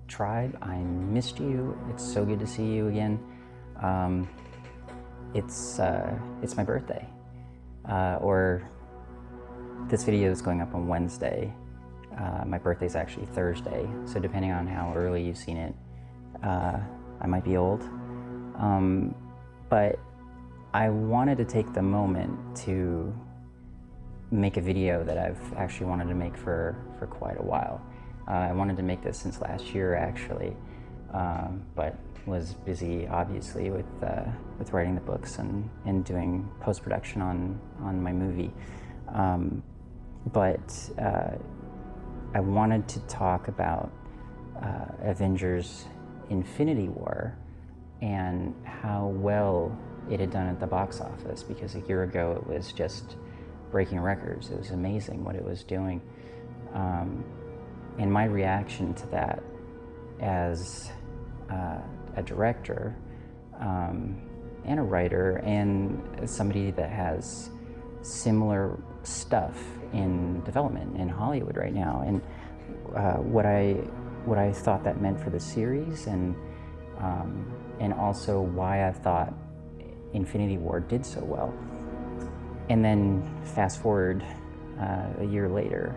Tribe, I missed you. It's so good to see you again. It's my birthday, or this video is going up on Wednesday. My birthday's actually Thursday, so depending on how early you've seen it, I might be old. But I wanted to take the moment to make a video that I've actually wanted to make for quite a while. I wanted to make this since last year, actually, but was busy, obviously, with writing the books and doing post-production on my movie. But I wanted to talk about Avengers Infinity War and how well it had done at the box office, because a year ago it was just breaking records. It was amazing what it was doing. And my reaction to that as a director and a writer and somebody that has similar stuff in development in Hollywood right now, and what I thought that meant for the series, and also why I thought Infinity War did so well. And then fast forward a year later,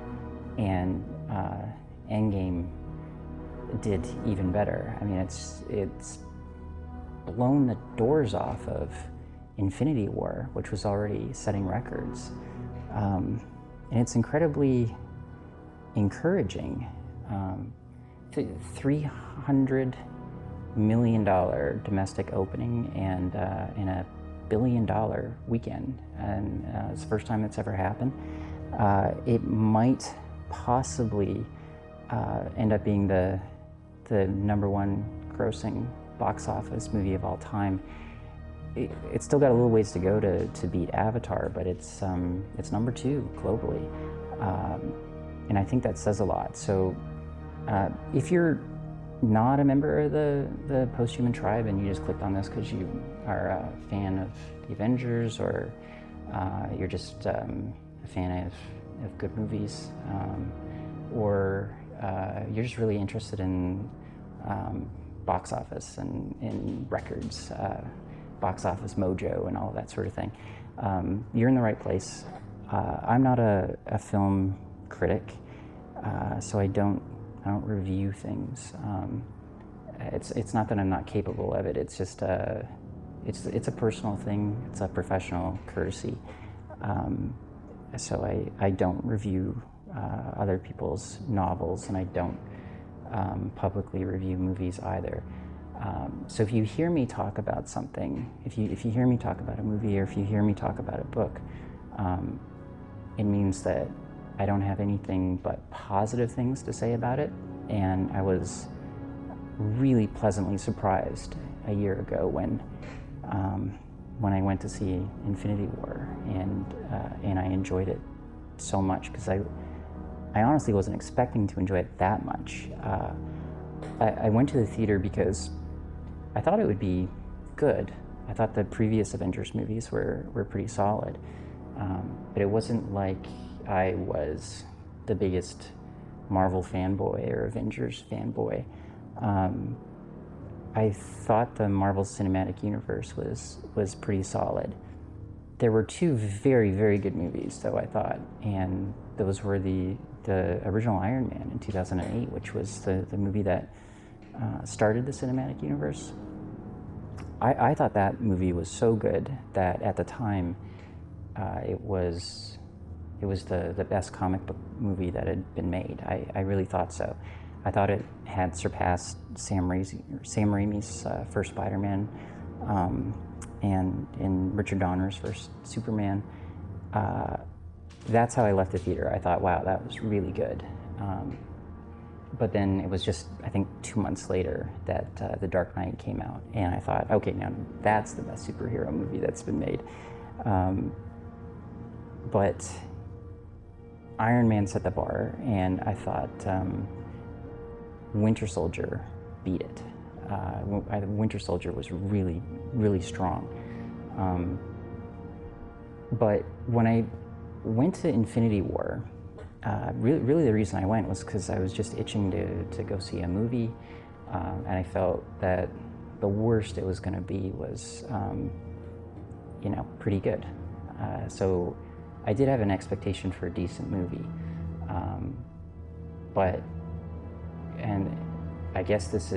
and Endgame did even better. I mean, it's blown the doors off of Infinity War, which was already setting records. And it's incredibly encouraging. $300 million domestic opening and a $1 billion weekend, and it's the first time it's ever happened. It might possibly end up being the #1 grossing box office movie of all time. It's still got a little ways to go to beat Avatar, but it's #2 globally, and I think that says a lot. So if you're not a member of the Posthuman Tribe and you just clicked on this because you are a fan of the Avengers, or you're just a fan of good movies, or you're just really interested in box office and in records, box office mojo and all of that sort of thing, you're in the right place. I'm not a film critic, so I don't review things. It's not that I'm not capable of it. It's just it's a personal thing. It's a professional courtesy. So I don't review other people's novels, and I don't publicly review movies either. So if you hear me talk about something, if you hear me talk about a movie, or if you hear me talk about a book, it means that I don't have anything but positive things to say about it. And I was really pleasantly surprised a year ago when I went to see Infinity War, and I enjoyed it so much, because I honestly wasn't expecting to enjoy it that much. I went to the theater because I thought it would be good. I thought the previous Avengers movies were pretty solid, but it wasn't like I was the biggest Marvel fanboy or Avengers fanboy. I thought the Marvel Cinematic Universe was pretty solid. There were 2 very, very good movies, though, I thought, and those were the original Iron Man in 2008, which was the movie that started the cinematic universe. I thought that movie was so good that at the time it was the best comic book movie that had been made. I really thought so. I thought it had surpassed Sam Raimi's first Spider-Man, and in Richard Donner's first Superman. That's how I left the theater. I thought, wow, that was really good. But then it was just, I think, 2 months later that The Dark Knight came out, and I thought, okay, now that's the best superhero movie that's been made. But Iron Man set the bar, and I thought Winter Soldier beat it. Winter Soldier was really, really strong. But when I went to Infinity War, really the reason I went was because I was just itching to go see a movie, and I felt that the worst it was going to be was, pretty good. So I did have an expectation for a decent movie, and I guess this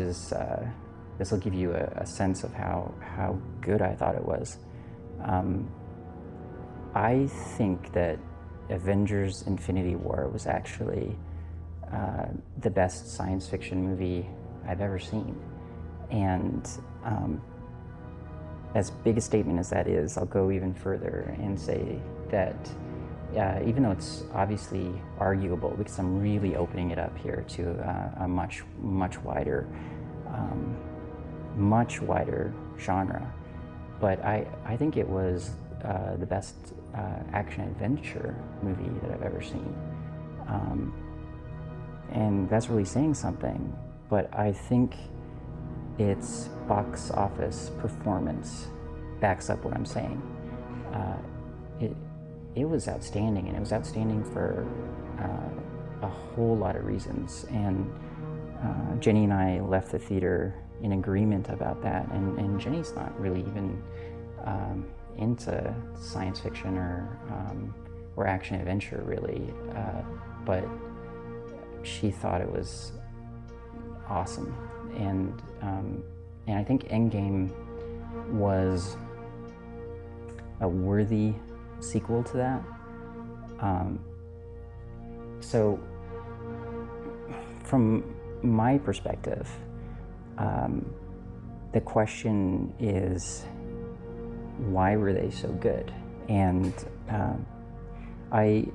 will give you a sense of how good I thought it was. I think that Avengers Infinity War was actually the best science fiction movie I've ever seen. And as big a statement as that is, I'll go even further and say that even though it's obviously arguable, because I'm really opening it up here to a much wider genre, but I think it was the best action adventure movie that I've ever seen, and that's really saying something. But I think its box office performance backs up what I'm saying. It was outstanding, and it was outstanding for a whole lot of reasons. And Jenny and I left the theater in agreement about that. And Jenny's not really even into science fiction or action adventure really, but she thought it was awesome. And I think Endgame was a worthy sequel to that. So from my perspective, the question is, why were they so good? And I'm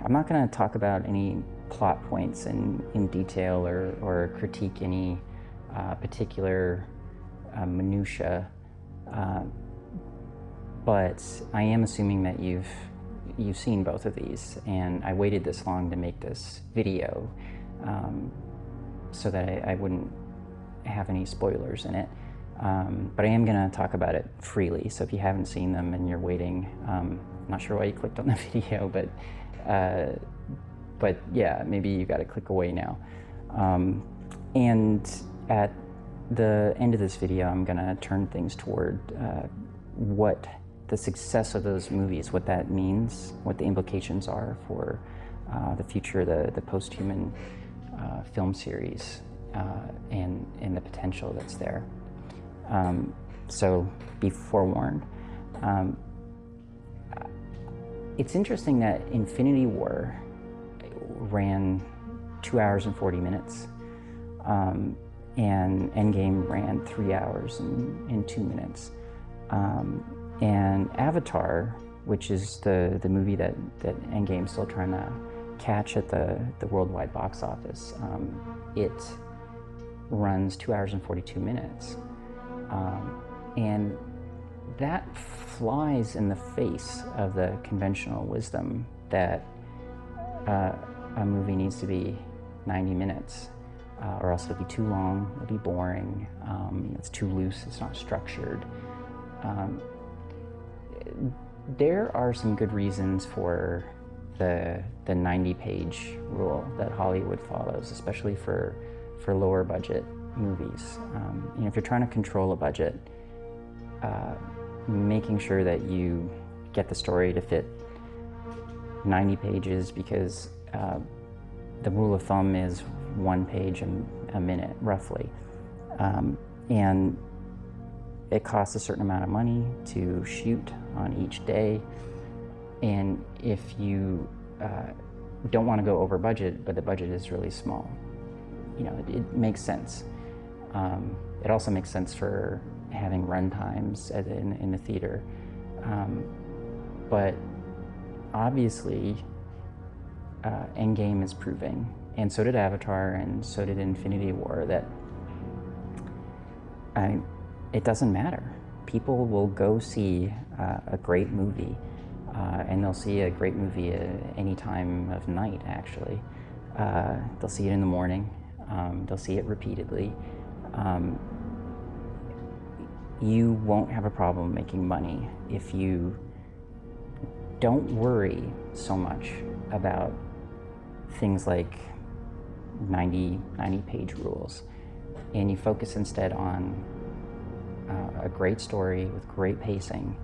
not going to talk about any plot points in detail or critique any particular minutia, but I am assuming that you've seen both of these, and I waited this long to make this video so that I wouldn't have any spoilers in it. But I am going to talk about it freely, so if you haven't seen them and you're waiting, I'm not sure why you clicked on the video, but yeah, maybe you got to click away now. And at the end of this video, I'm going to turn things toward what the success of those movies, what that means, what the implications are for the future, the post-human film series, and the potential that's there. So be forewarned. It's interesting that Infinity War ran 2 hours and 40 minutes, and Endgame ran 3 hours and 2 minutes. And Avatar, which is the movie that Endgame's still trying to catch at the worldwide box office, it runs 2 hours and 42 minutes. And that flies in the face of the conventional wisdom that a movie needs to be 90 minutes, or else it'll be too long, it'll be boring, it's too loose, it's not structured. There are some good reasons for the 90-page rule that Hollywood follows, especially for lower budget movies. If you're trying to control a budget, making sure that you get the story to fit 90 pages, because the rule of thumb is 1 page a minute, roughly. And it costs a certain amount of money to shoot on each day. And if you don't want to go over budget, but the budget is really small, it makes sense. It also makes sense for having run times in the theater. But obviously, Endgame is proving, and so did Avatar, and so did Infinity War, that it doesn't matter. People will go see a great movie, and they'll see a great movie at any time of night, actually. They'll see it in the morning, they'll see it repeatedly. You won't have a problem making money if you don't worry so much about things like 90 page rules, and you focus instead on a great story with great pacing.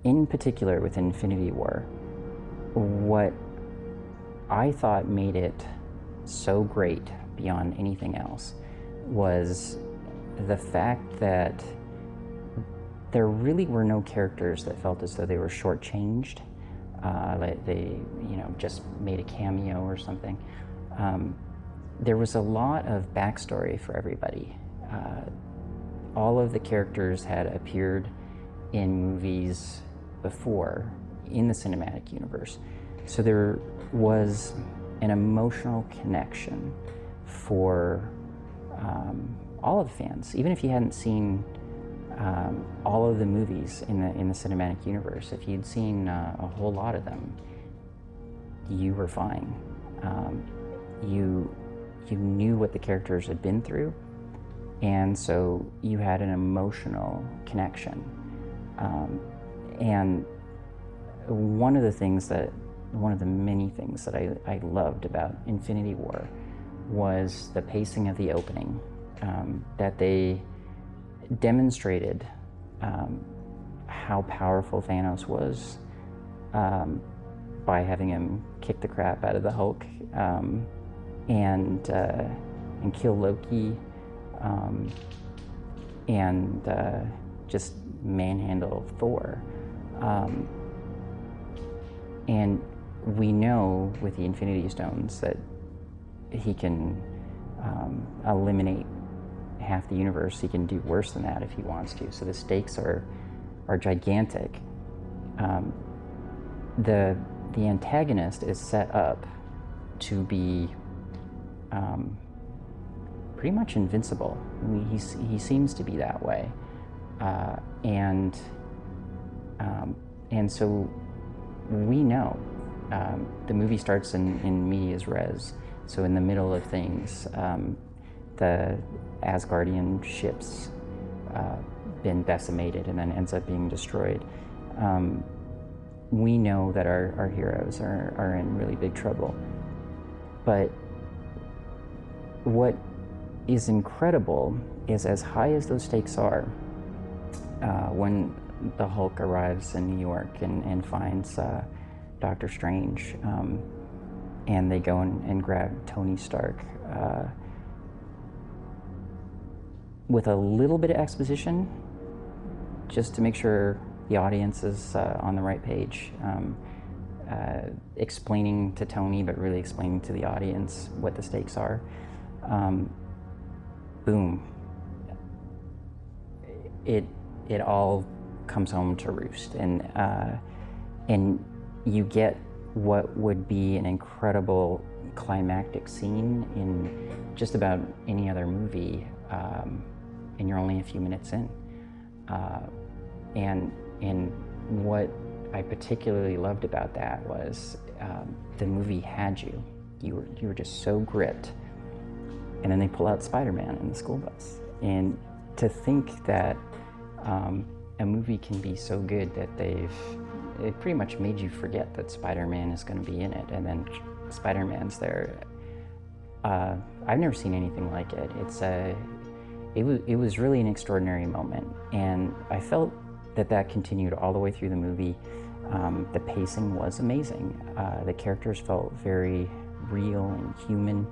In particular with Infinity War, what I thought made it so great beyond anything else was the fact that there really were no characters that felt as though they were shortchanged, like they, just made a cameo or something. There was a lot of backstory for everybody. All of the characters had appeared in movies before in the cinematic universe. So there was an emotional connection for all of the fans, even if you hadn't seen all of the movies in the cinematic universe. If you'd seen a whole lot of them, you were fine. You knew what the characters had been through, and so you had an emotional connection. And one of the many things that I loved about Infinity War was the pacing of the opening, that they demonstrated how powerful Thanos was by having him kick the crap out of the Hulk and kill Loki, and just manhandle Thor. And we know with the Infinity Stones that he can eliminate half the universe. He can do worse than that if he wants to. So the stakes are gigantic. The antagonist is set up to be pretty much invincible. I mean, he seems to be that way, and so we know. The movie starts in medias res, so in the middle of things. The Asgardian ship's been decimated and then ends up being destroyed. We know that our heroes are in really big trouble. But what is incredible is, as high as those stakes are, when the Hulk arrives in New York and finds Doctor Strange, and they go and grab Tony Stark, with a little bit of exposition, just to make sure the audience is on the right page, explaining to Tony, but really explaining to the audience what the stakes are. Boom. It all comes home to roost, and you get what would be an incredible climactic scene in just about any other movie, and you're only a few minutes in. And what I particularly loved about that was the movie had you. You were just so gripped. And then they pull out Spider-Man in the school bus. And to think that a movie can be so good that it pretty much made you forget that Spider-Man is going to be in it, and then Spider-Man's there. I've never seen anything like it. It was really an extraordinary moment, and I felt that continued all the way through the movie. The pacing was amazing. The characters felt very real and human.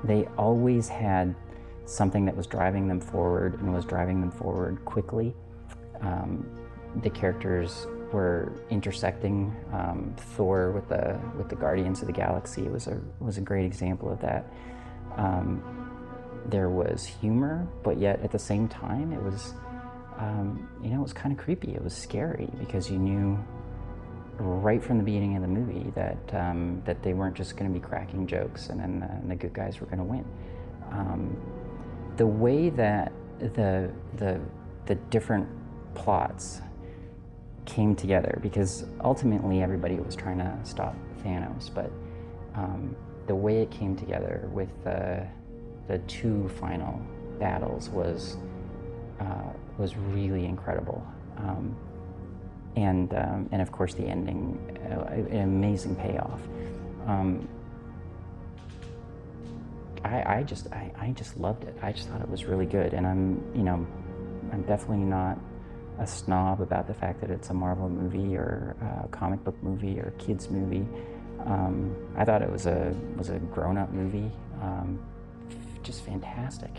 They always had something that was driving them forward and was driving them forward quickly. The characters were intersecting. Thor with the Guardians of the Galaxy was a great example of that. There was humor, but yet at the same time it was it was kind of creepy. It was scary because you knew right from the beginning of the movie that they weren't just going to be cracking jokes and then the good guys were going to win. The way that the different plots came together, because ultimately everybody was trying to stop Thanos, but the way it came together with the two final battles was really incredible. and of course the ending, an amazing payoff. I just loved it. I just thought it was really good, and I'm definitely not a snob about the fact that it's a Marvel movie or a comic book movie or a kids movie. I thought it was a grown-up movie, just fantastic,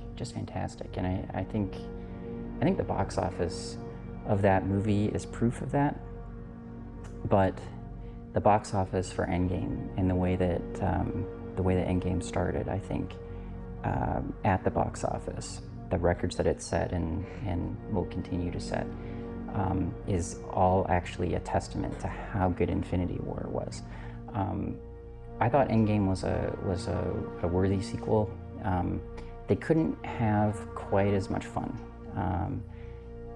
and I think the box office of that movie is proof of that. But the box office for Endgame and the way that Endgame started, I think, at the box office, the records that it set and will continue to set, is all actually a testament to how good Infinity War was. I thought Endgame was a worthy sequel. They couldn't have quite as much fun,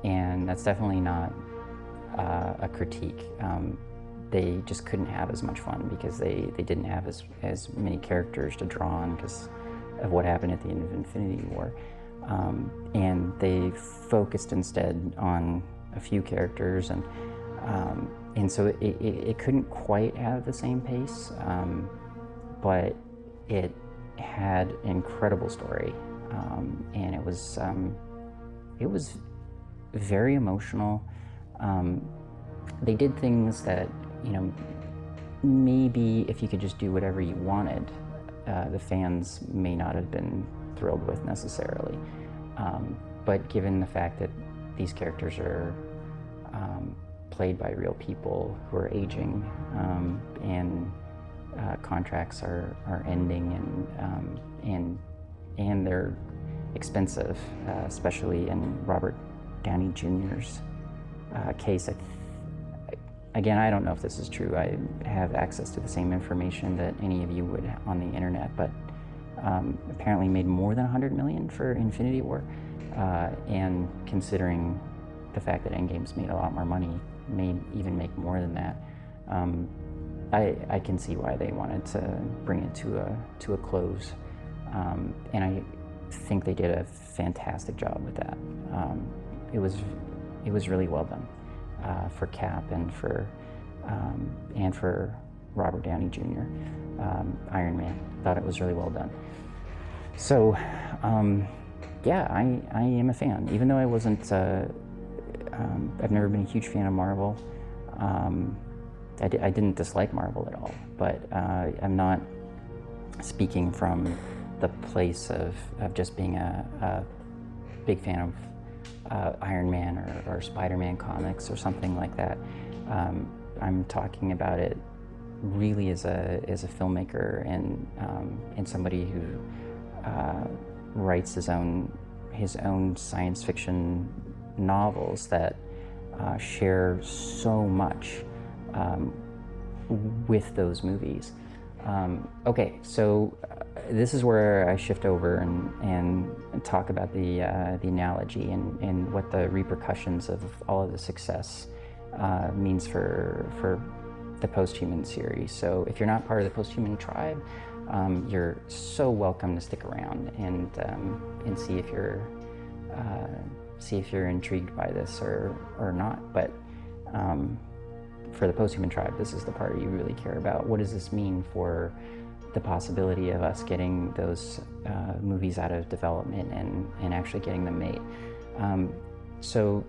and that's definitely not a critique. They just couldn't have as much fun because they didn't have as many characters to draw on because of what happened at the end of Infinity War. And they focused instead on a few characters, and so it couldn't quite have the same pace, but it had an incredible story, and it was very emotional. They did things that, maybe if you could just do whatever you wanted, the fans may not have been thrilled with necessarily. But given the fact that these characters are played by real people who are aging, and contracts are ending, and they're expensive, especially in Robert Downey Jr.'s case. Again, I don't know if this is true. I have access to the same information that any of you would on the internet, but apparently made more than $100 million for Infinity War, and considering the fact that Endgame's made a lot more money, may even make more than that. I can see why they wanted to bring it to a close, and I think they did a fantastic job with that. It was really well done for Cap and for Robert Downey Jr. Iron Man. Thought it was really well done. So yeah, I am a fan, even though I wasn't. I've never been a huge fan of Marvel. I didn't dislike Marvel at all, but I'm not speaking from the place of just being a big fan of Iron Man or Spider-Man comics or something like that. I'm talking about it really as a filmmaker and somebody who writes his own science fiction novels that share so much with those movies. Okay, so this is where I shift over and talk about the analogy and what the repercussions of all of the success means for the Posthuman series. So if you're not part of the Posthuman tribe, you're so welcome to stick around and see if you're intrigued by this or not. But for the Posthuman tribe, this is the part you really care about. What does this mean for the possibility of us getting those movies out of development and actually getting them made? So